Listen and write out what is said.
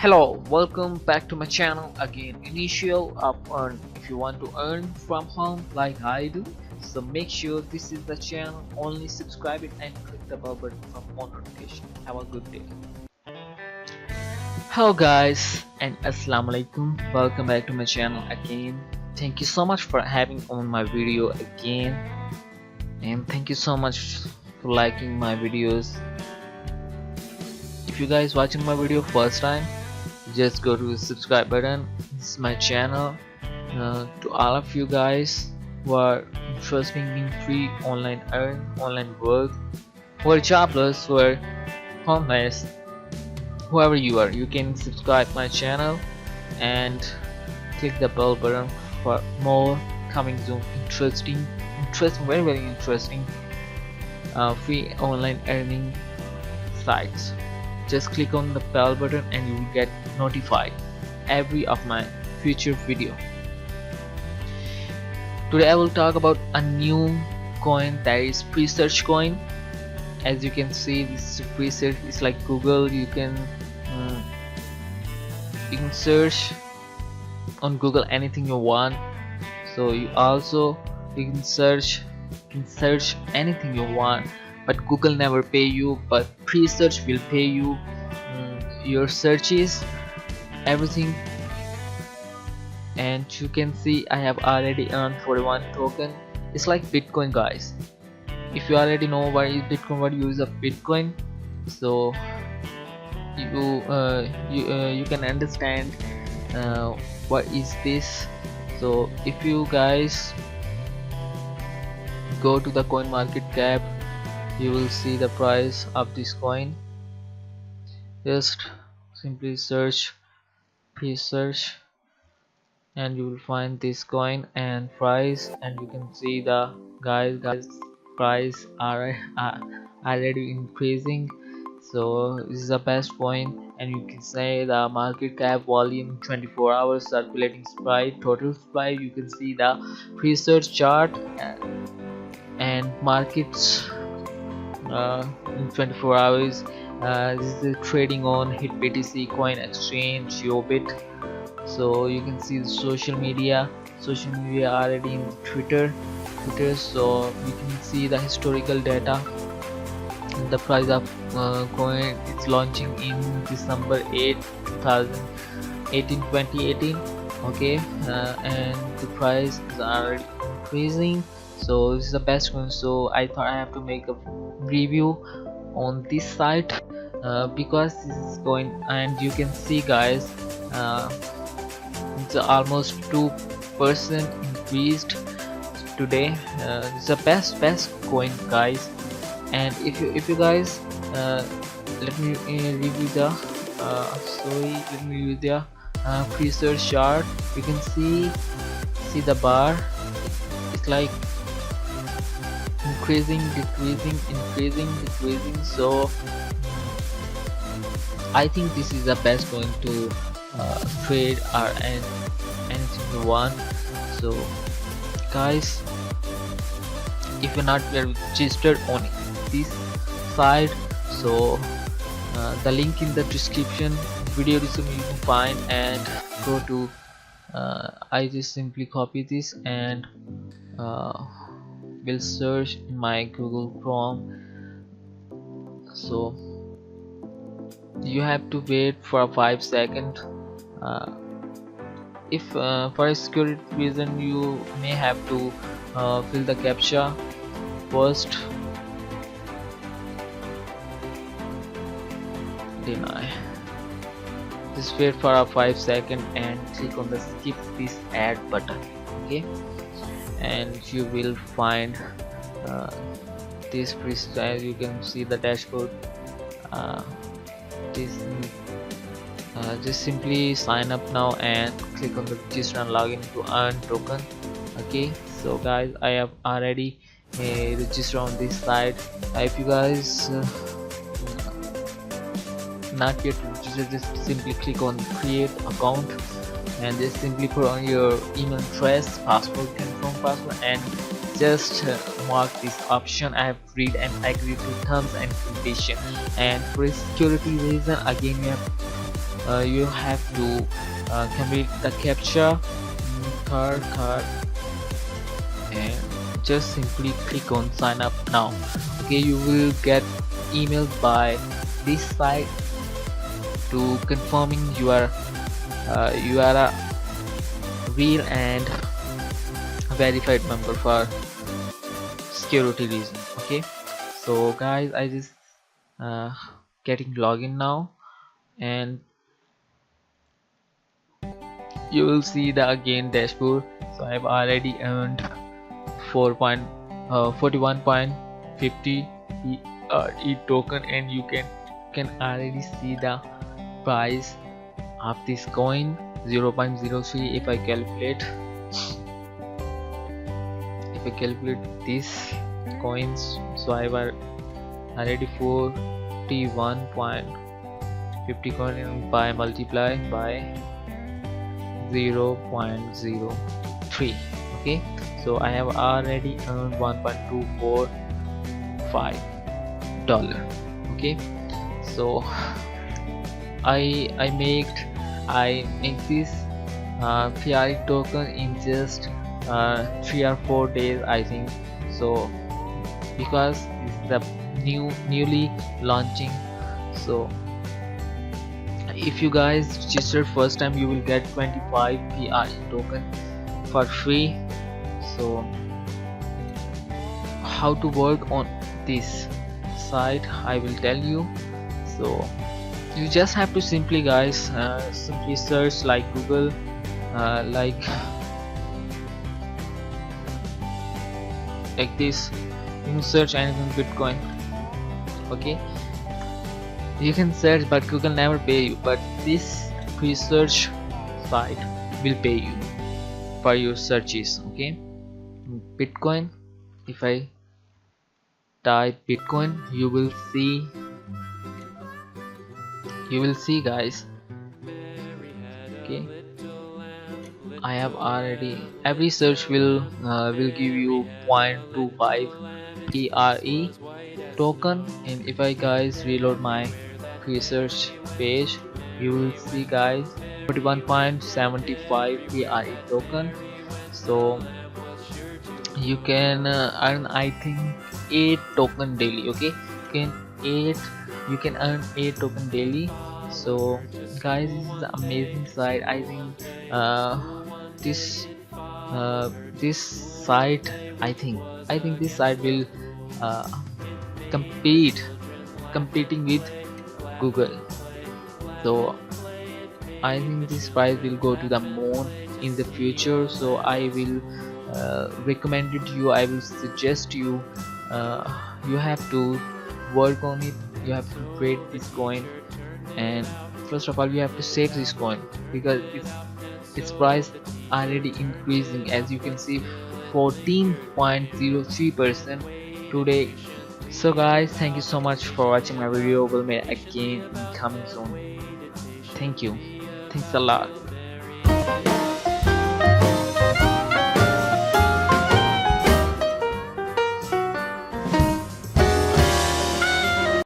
Hello, welcome back to my channel again, InitialOfEarn. If you want to earn from home like I do, so make sure this is the channel, only subscribe it and click the bell button for more notification. Have a good day. Hello guys and assalamu alaikum, welcome back to my channel again. Thank you so much for having on my video again, and thank you so much for liking my videos. If you guys watching my video first time, just go to the subscribe button. This is my channel. To all of you guys who are interested in free online earn, online work, who are jobless, who are homeless, whoever you are, you can subscribe my channel and click the bell button for more coming soon interesting, very interesting free online earning sites. Just click on the bell button and you will get notified every of my future video. Today I will talk about a new coin, that is Presearch coin. As you can see, this is Presearch. It's like Google. You can search on Google anything you want. So you can search anything you want, but Google never pay you, but Presearch will pay you your searches, everything. And you can see I have already earned 41 token. It's like Bitcoin, guys. If you already know what is Bitcoin, what use of Bitcoin, so you can understand what is this. So if you guys go to the coin market cap, you will see the price of this coin. Just simply search Presearch and you will find this coin and price, and you can see the guys price are already increasing. So this is the best coin, and you can say the market cap, volume, 24 hours, circulating supply, total supply. You can see the Presearch chart and markets in 24 hours. This is the trading on HitBTC, Coin Exchange, Yobit. So you can see the social media already in Twitter. So you can see the historical data. The price of coin is launching in December 8, 2018. Okay, and the price is already increasing. So this is the best one. So I thought I have to make a review on this site because this is going, and you can see, guys, it's almost 2% increased today. It's the best coin, guys. And if you guys let me review the Presearch chart. You can see the bar. It's like increasing, decreasing. So I think this is the best coin to trade or anything you want. So guys, if you're not registered on this site, so the link in the video description you can find, and go to I just simply copy this and will search in my Google Chrome. So you have to wait for 5 seconds. If for a security reason you may have to fill the captcha first. Deny. Just wait for a 5 seconds and click on the skip this ad button. Okay, and you will find this Presearch. You can see the dashboard. Just simply sign up now and click on the register and login to earn token. Okay, so guys, I have already registered on this site. If you guys not yet registered, just simply click on create account and just simply put on your email address, password, confirm password, and just mark this option. I have read and agree to terms and condition. And for security reason, again, you have you have to complete the captcha card and just simply click on sign up now. Okay, you will get emailed by this site to confirming you are a real and verified member for security reason. Okay, so guys, I just uh, getting login now, and you will see the again dashboard. So I've already earned 41.50 e token, and you can already see the price of this coin 0.03. If I calculate this coins, so I were already 41.50 coin, and by multiply by 0.03. okay, so I have already earned $1.245. okay, so I make this PRE token in just 3 or 4 days, I think so, because it's the newly launching. So if you guys register first time, you will get 25 PRE token for free. So how to work on this site, I will tell you. So you just have to simply guys simply search like Google, like this, you search anything Bitcoin. okay, you can search, but Google never pay you, but this Presearch site will pay you for your searches. okay, Bitcoin, if I type Bitcoin, you will see guys. okay, I have already, every search will give you 0.25 PRE token, and if I guys reload my Presearch page, you will see guys 41.75 PRE token. So you can earn, I think, 8 token daily. okay, you can earn 8 token daily. So guys, this is an amazing site. I think this site, I think this site will uh, competing with Google. So I think this price will go to the moon in the future. So I will recommend it to you, I will suggest you, you have to work on it, you have to trade this coin, and first of all you have to save this coin, because its price already increasing, as you can see, 14.03% today. So guys, thank you so much for watching my video. We'll meet again in coming soon. Thank you, thanks a lot.